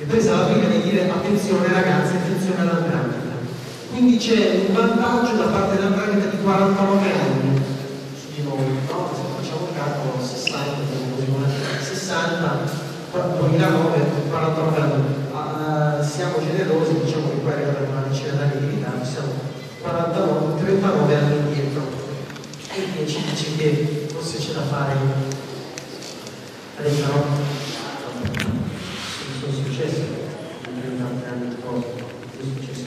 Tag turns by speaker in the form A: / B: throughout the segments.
A: presa la briga di dire attenzione ragazzi, attenzione all''ndrangheta. Quindi c'è un vantaggio da parte dell''ndrangheta di 49 anni su di noi, no? Se facciamo il calcolo 60, 2009, 49 anni. Siamo generosi, diciamo che poi è arrivata una decina d'anni di ritardo, siamo 39 anni indietro. E ci dice che forse c'è da fare adesso, no? Sono successi in 30 anni di cose, sono successi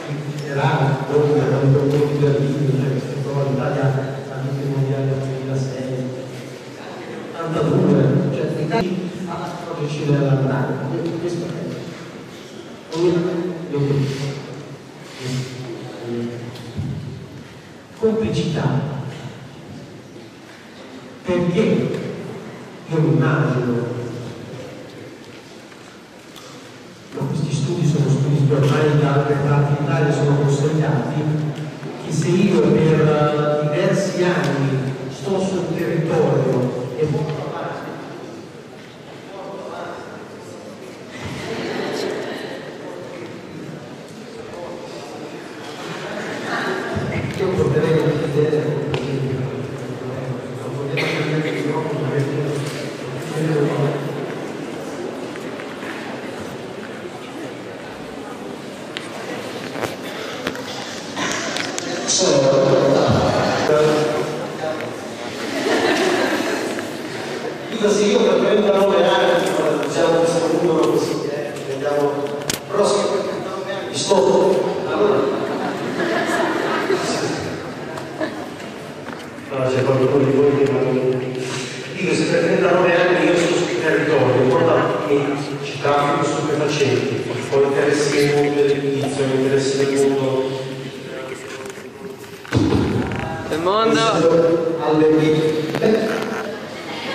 A: in generale, dopo abbiamo un po' di Berlino, cioè queste cose, l'Italia ha vinto il mondiale del 2006, 82, cioè l'Italia ha proprio uscito dall'andare, questo è l'obiettivo. Complicità, perché io mi immagino, ma questi studi sono studi che ormai da altre parti d'Italia sono consolidati, che se io per diversi anni sto sul territorio e porto avanti io porterei a vedere dico se io per 39 anni usiamo questo numero così vediamo prossimi 39 anni sto allora c'è qualcuno di voi che non dico se per 39 anni io sto sul territorio importante ci traffico stupefacenti ho interessi nel mondo dell'edilizia ho interessi nel mondo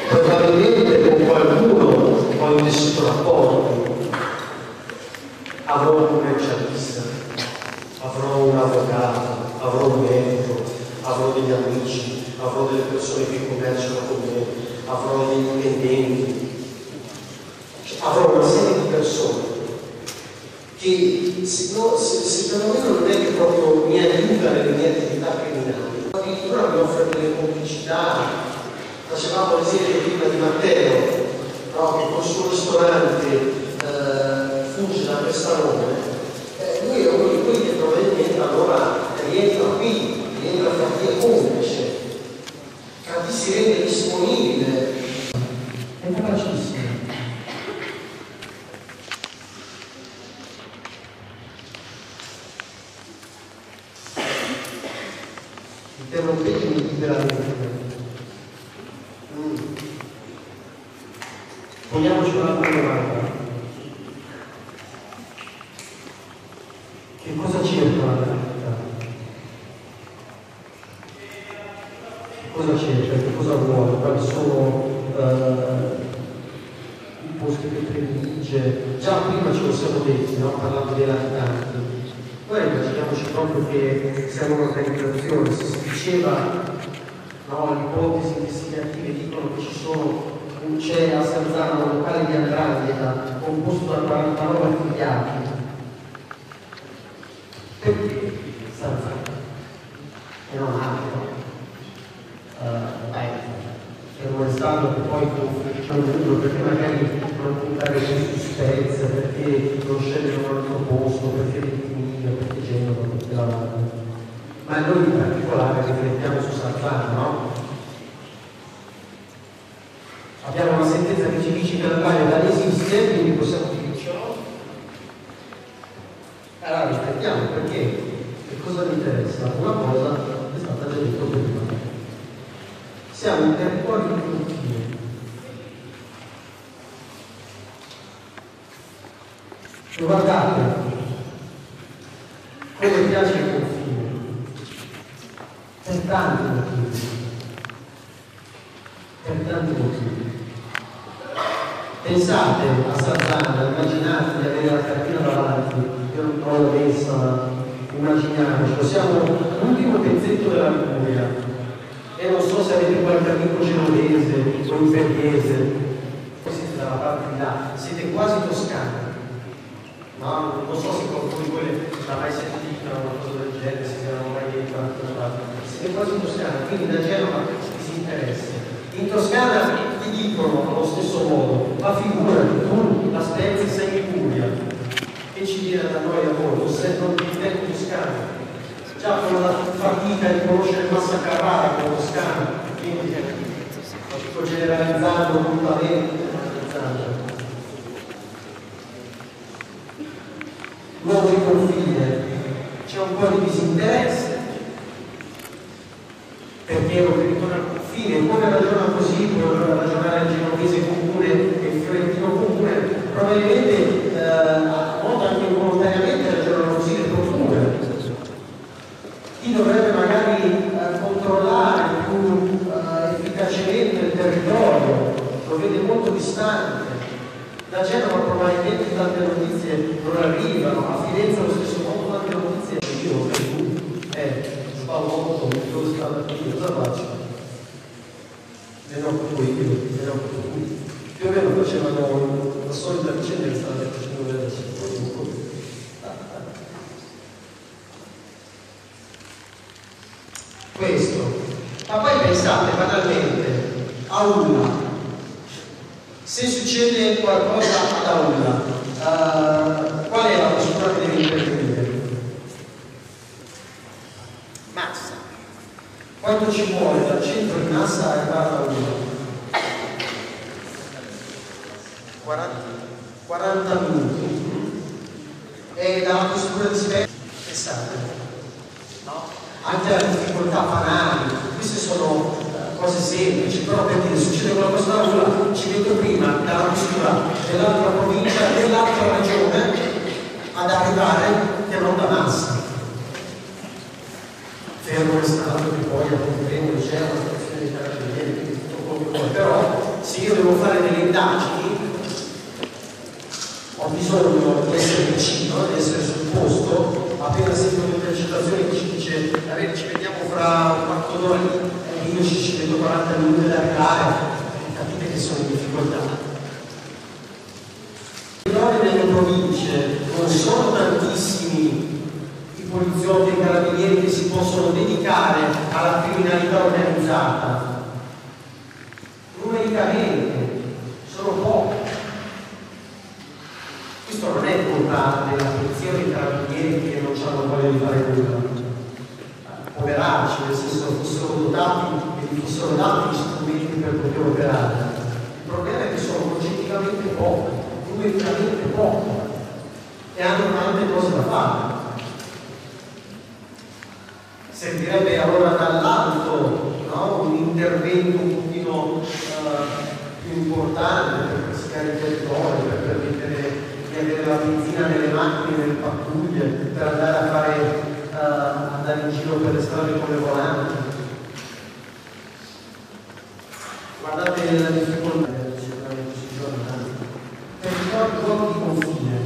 A: probabilmente con qualcuno ho intessuto rapporti avrò un commercialista avrò un avvocato avrò un medico avrò degli amici avrò delle persone che commerciano con me avrò degli dipendenti avrò una serie di persone che se perlomeno non è che proprio mi aiuta nelle mie attività criminali addirittura mi offre delle complicità. Facevamo l'esempio prima di Matteo, no? Che col suo ristorante fugge da Pestarone, lui è uno di quelli che probabilmente allora rientra qui, rientra fra chi è complice, fra chi si rende disponibile. È capacissimo. Interrompetemi liberamente. Poniamoci un'altra domanda. Che cosa cerca la realtà? Che cosa cerca? Che cosa vuole? Quali sono i posti che predilige? Già prima ce lo siamo detti, no? Parlando dei latitanti. Poi immaginiamoci proprio che siamo un'organizzazione, se si diceva, no, l'ipotesi investigative dicono che c'è a Sarzano un locale di 'ndrangheta composto da 49 affiliati. Perché Sarzano? E non altro. Fermo restando che poi confliggiamo tutto, perché magari non puntare su Spezia, perché non scegliere un altro posto, perché Ventimiglia, perché Genova, perché la Valle. Ma noi in particolare riflettiamo su Sarzano, no? Abbiamo una sentenza che ci dice che la Valle non esiste, quindi possiamo dircelo. Allora riflettiamo perché, che cosa mi interessa? Una cosa è stata già detto prima. Siamo un territorio di confine. Guardate come piace il confine per tanti motivi. Pensate a Sarzano, immaginate di avere la cartina davanti, io non l'ho messa, immaginiamocelo, siamo l'ultimo pezzetto della Liguria e non so se avete qualche amico genovese o imperviese, siete da siete quasi toscani. No, non so se qualcuno di voi l'ha mai sentito una cosa del genere, se non mai detto altre parti. Siete quasi toscani, quindi da Genova si interessa. In Toscana ti dicono allo stesso modo, ma figurati, tu la Spezia sei in Puglia, che ci viene da noi a voi, non ti diventi toscano. Già con la fatica di conoscere Massa Carrara come toscano, quindi sto generalizzando completamente. Nuovo confine, c'è un po' di disinteresse perché lo territorio al confine, come ragiona così, può ragionare il genovese comune e il fiorentino comune, probabilmente a volte anche involontariamente ragionano così le procure. Chi dovrebbe magari controllare più efficacemente il territorio lo vede molto distante. Da Genova probabilmente tante notizie non arrivano, a Firenze allo stesso modo tante notizie io per cui spavento, dove sta la figlia, cosa faccio? Le occupo io, più o meno facevano la solita vicenda che stavano facendo vedere adesso. Questo, ma poi pensate banalmente a Ulla. Se succede qualcosa ad Aulla, qual è la misura che deve intervenire? Massa. Quanto ci vuole dal centro di Massa arrivare a Aulla? 40 minuti. E dalla questura di Spezia, pensate, no? Anche la difficoltà banali, queste sono cose semplici, però per dire succede qualcosa da Aulla, ci metto prima dalla questura dell'altra provincia, dell'altra regione ad arrivare che non da Massa. Fermo restato che poi appunto c'è una stazione di carabinieri, quindi tutto quello che vuoi, però se io devo fare delle indagini ho bisogno di essere vicino, di essere sul posto, appena sento un'intercettazione che ci dice ci vediamo fra un quarto d'ora e io ci vedo 40 minuti da arrivare, capite che sono in difficoltà. Nelle province non sono tantissimi i poliziotti e i carabinieri che si possono dedicare alla criminalità organizzata. Numericamente sono pochi. Questo non è colpa della polizia o dei carabinieri che non hanno voglia di fare nulla. Operarci, nel senso che fossero dotati e gli fossero dati gli strumenti per poter operare. Il problema è che sono oggettivamente pochi, numericamente pochi, e hanno tante cose da fare. Servirebbe allora dall'alto, no? Un intervento un pochino più importante per pescare il territorio, per permettere di avere la benzina nelle macchine, nelle pattuglie, per andare a fare andare in giro per le strade con le volanti. Guardate la difficoltà per i luoghi di confine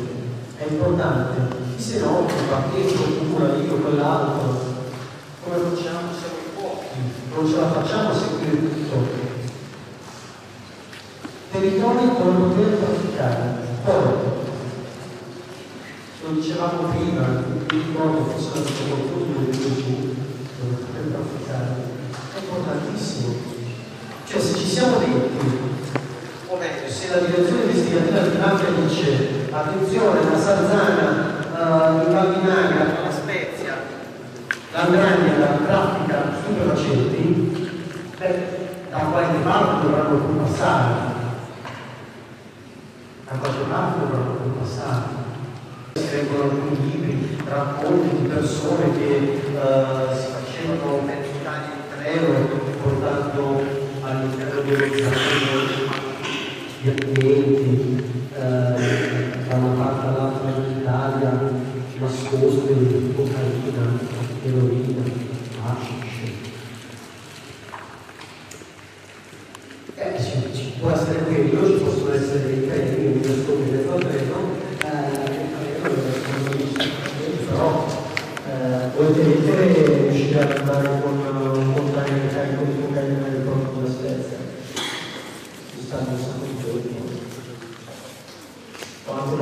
A: è importante. Chi se ne occupa, che procura, io, quell'altro, come facciamo? Siamo in pochi, non ce la facciamo a seguire tutto. Territori dove poter trafficare. Poi lo dicevamo prima, ricordo forse la qualcuno dove poter trafficare, è importantissimo. Cioè se ci siamo detti, o meglio, se la direzione investigativa di mafia dice attenzione, la Sarzana, il Val di Nagra, la Spezia, la Gragna traffica stupefacenti, da qualche parte dovranno pur passare. Da qualche parte dovranno pur passare. Si leggono alcuni libri, racconti di persone che si facevano mentali in treno portando all'interno dello zaino gli ambienti da una parte all'altra dell'Italia nascoste di cocaina, eroina, hashish. Ci può essere quello, ci possono essere dei treni, un vescovo del treno, però oltre riuscire ad andare con un montagne di carico di cocaina nel porto della Spezia, ci stanno un sacco di giorni.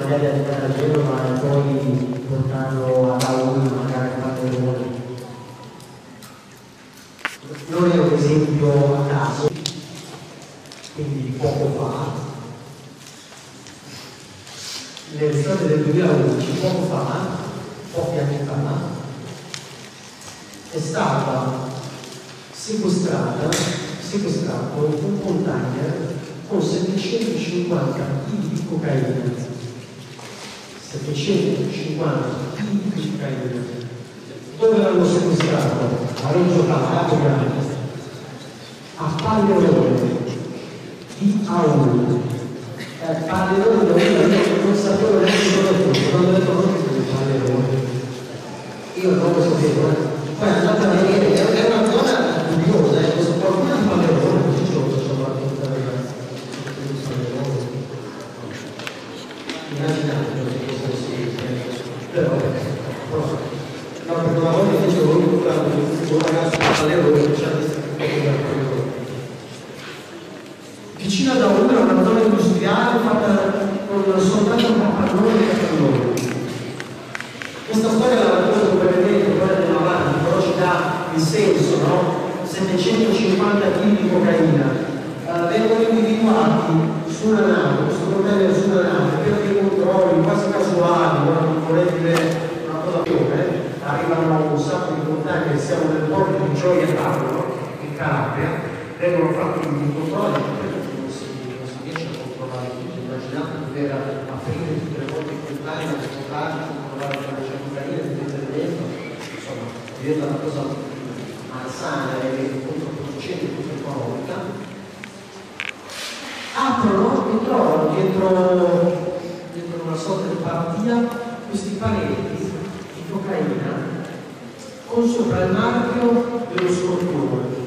B: magari arrivare a Genova e poi portarlo a Launi, magari a Pantelone. Non è un esempio a caso, quindi poco fa, nell'estate del 2011, pochi anni fa, è stata sequestrato un container con 750 kg di cocaina. 750 kg di cocaina. Dove l'hanno sequestrato? A Reggio Calabria, a Pallerone di Aul. Pallerone non sapevo neanche dove fosse, quando ho detto non è Pallerone. Io non lo sapevo, poi andate a vedere, è una zona curiosa, qualcuno di Pallerone, non ci sono tutta la ragazza. Immaginate che cosa sia, però no, perché una volta invece ho voluto un ragazzo di Pallerone che ci ha visto vicino da una zona industriale fatta con soltanto un capannone e capannone. Questa storia la racconto brevemente, poi andiamo avanti, però ci dà il senso, no? 750 kg di cocaina vengono individuati su una nave, questo container su una nave, per dei controlli quasi casuali, non vorrei dire una cosa più, arrivano un sacco di container, siamo nel porto di Gioia Tauro, in Calabria, vengono fatti i controlli, non si riesce a controllare tutto, immaginate dover aprire tutte le volte i container, controllare la cocaina, insomma, diventa una cosa malsana e controproducente tutta una volta. Aprono e trovano dietro una sorta di partia questi paletti di cocaina con sopra il marchio dello scorpione.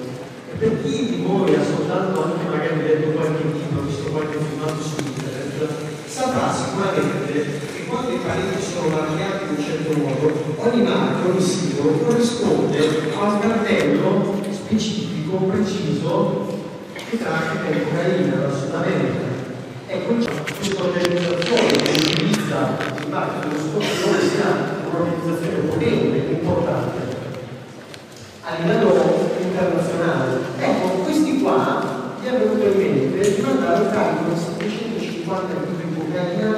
B: E per chi di voi ha soltanto anche magari letto qualche libro, visto qualche filmato su internet, saprà sicuramente che quando i paletti sono marchiati in un certo modo, ogni marchio, ogni simbolo corrisponde a un cartello specifico, preciso, che tratta con cocaina dal Sud America. Ecco, questa organizzazione che utilizza il marchio dello scorpione sia un'organizzazione potente, importante a livello internazionale. Ecco, questi qua gli è venuto in mente di mandare un carico di 750 kg di cocaina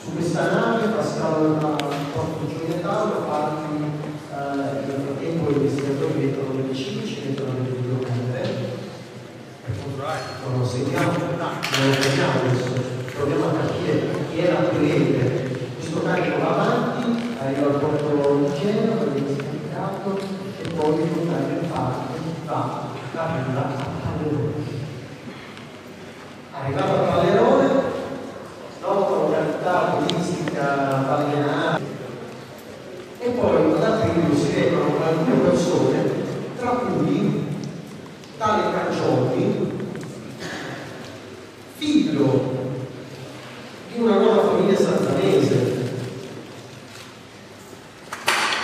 B: su questa nave, passare da Porto Gioia Tauro, parti nel frattempo i investigatori mettono delle cimici, mettono delle videocamere. Non lo seguiamo, non lo vediamo adesso, proviamo a capire chi era il cliente. Questo carico va avanti, arriva al porto di Genova, viene scaricato e poi il container arriva a Pallerone. Arrivato a Pallerone, dopo località turistica balneare, e poi ad aprile si recano alcune persone, tra cui tale Carcioli, figlio di una nuova famiglia santanese,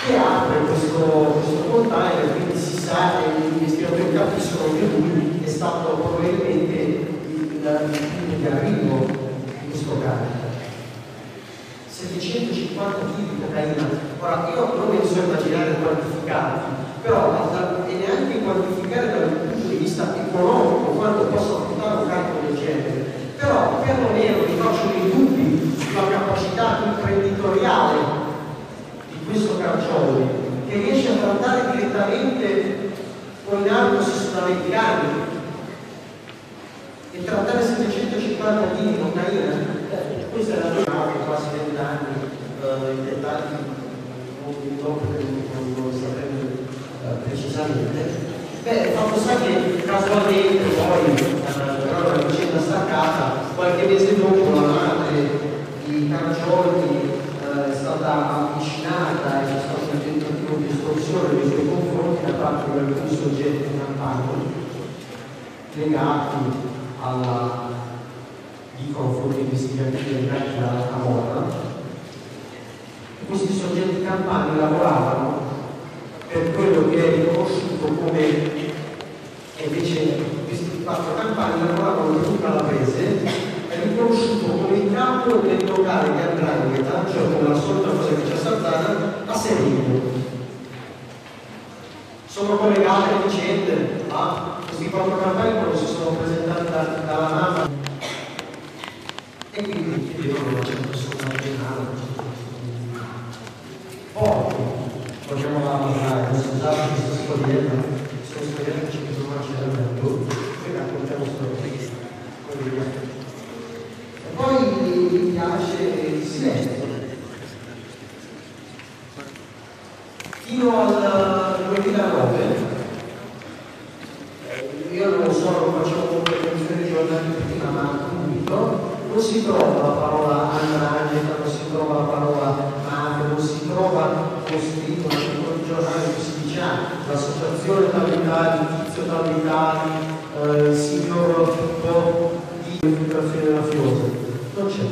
B: che apre questo container, quindi si sa e gli investigatori capiscono che lui è stato probabilmente il punto di arrivo di questo carico. 750 kg di cocaina. Ora, io non me ne so immaginare quantificati, però e neanche quantificare dal punto di vista economico quanto possa portare un carico del genere, però perlomeno mi faccio dei dubbi sulla capacità imprenditoriale di questo Carcioli, che riesce a trattare direttamente con i narcos sudamericani e trattare 750 kg di cocaina. Questa è la mia quasi 20 anni, i dettagli non lo sapremo precisamente. Fatto sta che casualmente poi però la vicenda staccata, qualche mese dopo la madre di Carcioli è stata avvicinata e c'è stato un tentativo di estorsione nei suoi confronti da parte di alcuni soggetti campani legati dicono fonti investigative legati alla Camorra. Questi soggetti campani lavoravano per quello che è riconosciuto come, e invece questi quattro campani lavoravano per un calabrese, è riconosciuto come il capo capo del locale di Andrangheta, cioè con la solita cosa che c'è a Sarzana, a Serino. Sono collegate vicende, questi 4 campani quando si sono presentati dalla mamma e quindi chiedevano una certa persona regionale. Poi vogliamo parlare, scusate questa scoglietta, sono scoglietta che ci sono accelerando, poi raccontiamo solo questo. E poi mi piace il silenzio. Fino al 2009 io non facevo molte funzioni giornalistiche, ma appunto non si trova la parola andrangheta, non si trova la parola mafia, non si trova scritto in un giornale che si dice l'associazione tali, tizio tali, il signor Pippo di infiltrazione mafiosa. Non c'è.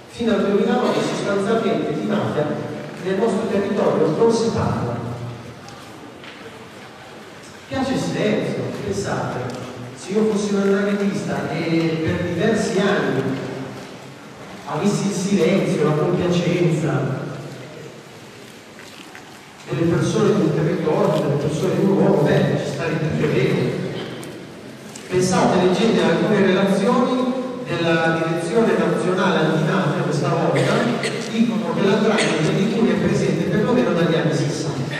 B: Fino al 2009 sostanzialmente di mafia nel nostro territorio non si parla. Piace il silenzio, pensate, se io fossi un andraghetista e per diversi anni avessi il silenzio, la compiacenza delle persone di un territorio, delle persone di un luogo, ci starei tutto bene. Pensate, leggete alcune relazioni della Direzione Nazionale Antimafia questa volta, dicono che l'andrangheta di cui è presente perlomeno dagli anni 60.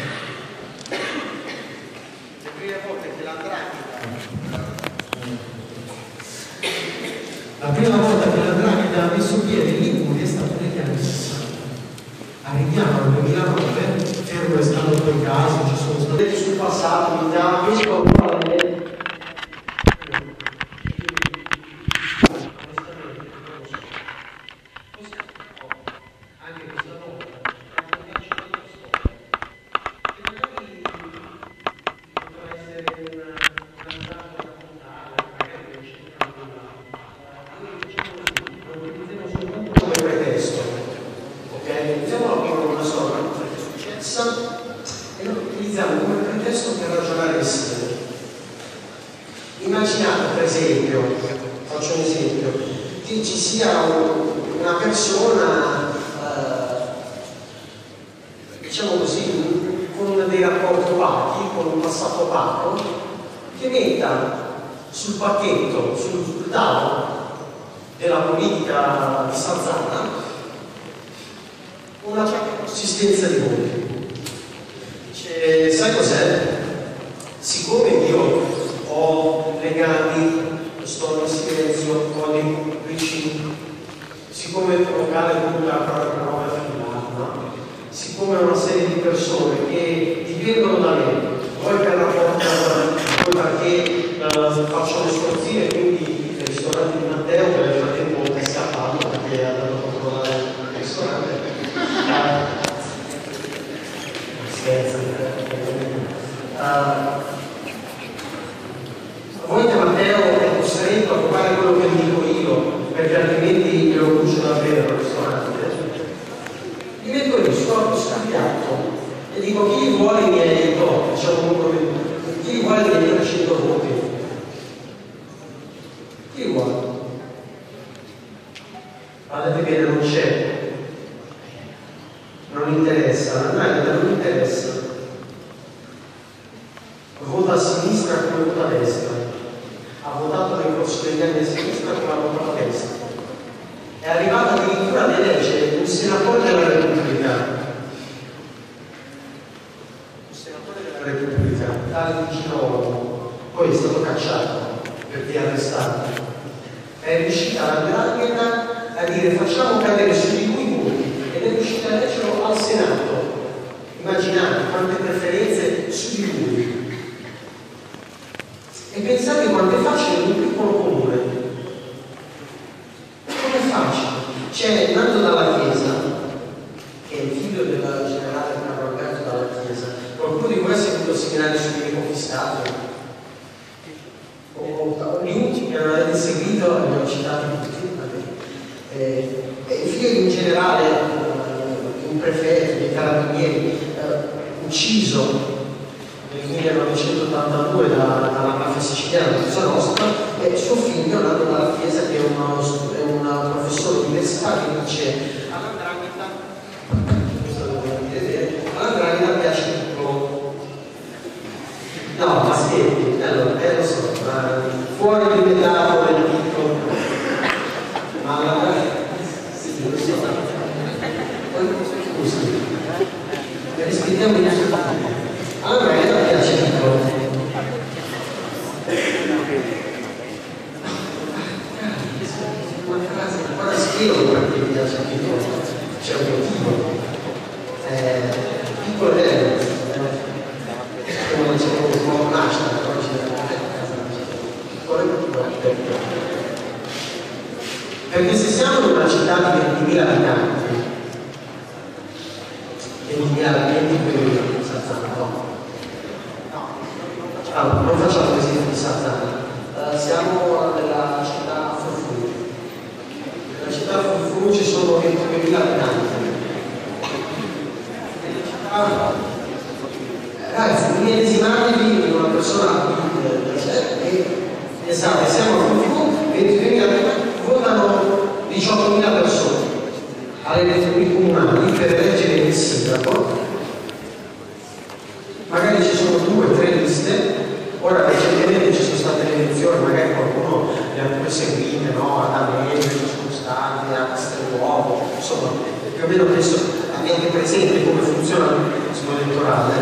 B: La prima volta che l'andrangheta ha messo piede in Liguria è stata negli anni 60. Arriviamo al 2009, fermo restando poi casi, ci sono stati sul passato, mi dà questo immaginate per esempio, faccio un esempio, che ci sia una persona, diciamo così, con dei rapporti opachi, con un passato opaco, che metta sul pacchetto, sul tavolo della politica di Sarzana una consistenza di voti. Sai cos'è? Siccome io ho legami, sto in silenzio, ho dei pubblici, siccome il locale è tutta la roba filmata, siccome ho una serie di persone che dipendono da me, poi per rapporto, poi perché faccio le scorzine, quindi il ristorante di Matteo che nel frattempo è scappato perché ha dato a controllare il ristorante. Voi Matteo è costretto a fare quello che dico io, perché altrimenti lo brucio davvero il ristorante. Gli metto io scambiato e dico chi vuole i miei top, diciamo chi vuole i miei 300 voti. Chi vuole? Guardate bene, non c'è. Non interessa, non interessa. Vota a sinistra come vota a destra. Ha votato nel corso degli anni a sinistra come ha votato a destra. È arrivato addirittura ad eleggere un senatore della Repubblica. Un senatore della Repubblica, tale di Girolamo, poi è stato cacciato perché è arrestato. È riuscita l'andrangheta a dire facciamo cadere su di lui i voti ed è riuscita a leggerlo al Senato. Immaginate quante preferenze su di lui. E pensate quanto è facile in un piccolo comune. Come è facile? C'è, nato dalla Chiesa, che è il figlio del generale Carlo Alberto dalla Chiesa. Qualcuno di voi ha seguito il seminario su Filippo Fiscato? O gli ultimi che avete seguito, li ho citati tutti. Il figlio di un generale, un prefetto dei carabinieri, ucciso nel 1982 dalla mafia siciliana di Cosa Nostra, e suo figlio Leonardo Dalla Chiesa, che è un professore universitario, che dice all'andrangheta piace piccolo. No, ma senti, allora, lo so, fuori di metafore del piccolo, ma all'andrangheta, sì, lo so. Poi, scusi, rispettiamo i nostri figli. All'andrangheta piace piccolo. Una frase ancora scrivo perché mi piace piccolo, c'è un motivo. Piccolo è come dicevo, un po' nascita, perché se siamo in una città di 20.000 abitanti, 20.000 abitanti, allora, non facciamo l'esempio di Sarzana, siamo nella città Frufru. Nella città Frufru ci sono 22.000 abitanti. Ragazzi, immedesimatevi in una persona esatto, siamo a Frufru, 22.000 abitanti, votano 18.000 persone alle elezioni comunali per eleggere il sindaco. Magari ci sono 2 o 3 liste. Ora recentemente ci sono state le elezioni, magari qualcuno le ha pure seguite, no? Ad Ameno, ci sono state, a Castelnuovo, insomma, più o meno penso abbiate presente come funziona il meccanismo elettorale,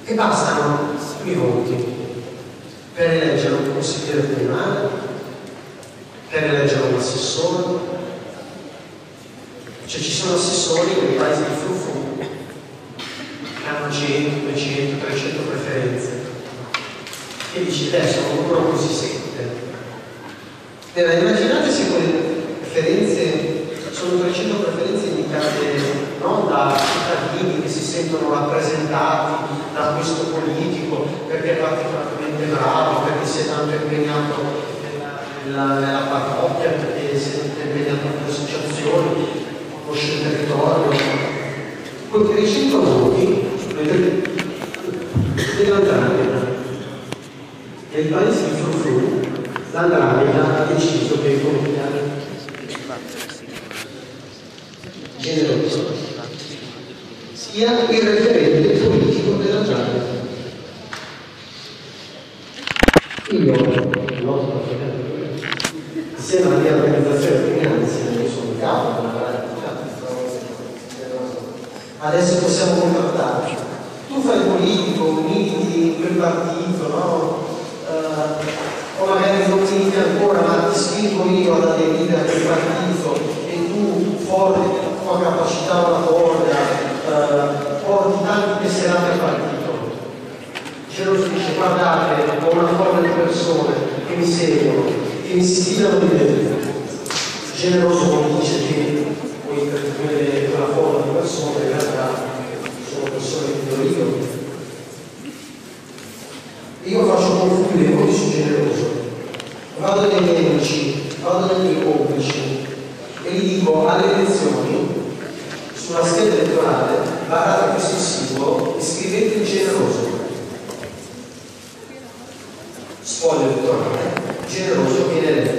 B: e bastano i voti per eleggere un consigliere comunale, per eleggere un assessore. Cioè ci sono assessori nei paesi di Frufru hanno 100, 200, 300 preferenze, e dici sono loro così 7. Immaginate se quelle preferenze sono 300 preferenze indicate non da cittadini che si sentono rappresentati da questo politico perché è particolarmente bravo, perché si è tanto impegnato nella parrocchia, perché si è impegnato nelle associazioni, conosce il territorio. Quei 300 voti dell'andrangheta. Nel paese di Frufru l'andrangheta ha deciso che il colombiano generoso sia il referente politico dell'andrangheta. Io insieme alla mia organizzazione finanze sono in capo, adesso possiamo contrattarci. Tu fai politico, militi in quel partito, no? O magari non militi ancora, ma ti spingo io ad aderire a quel partito e tu, forte della tua capacità oratoria, porti tanti tesserati al partito. Geroso dice: guardate, ho una folla di persone che mi seguono, che mi si fidano di me. Generoso non dice che poi per quella folla di persone in realtà sono persone che do io. Io faccio confluire i voti su Generoso, vado dai miei amici, vado dai miei complici e gli dico alle elezioni, sulla scheda elettorale, guardate questo simbolo e scrivete Generoso. Sfoglio elettorale, Generoso viene eletto.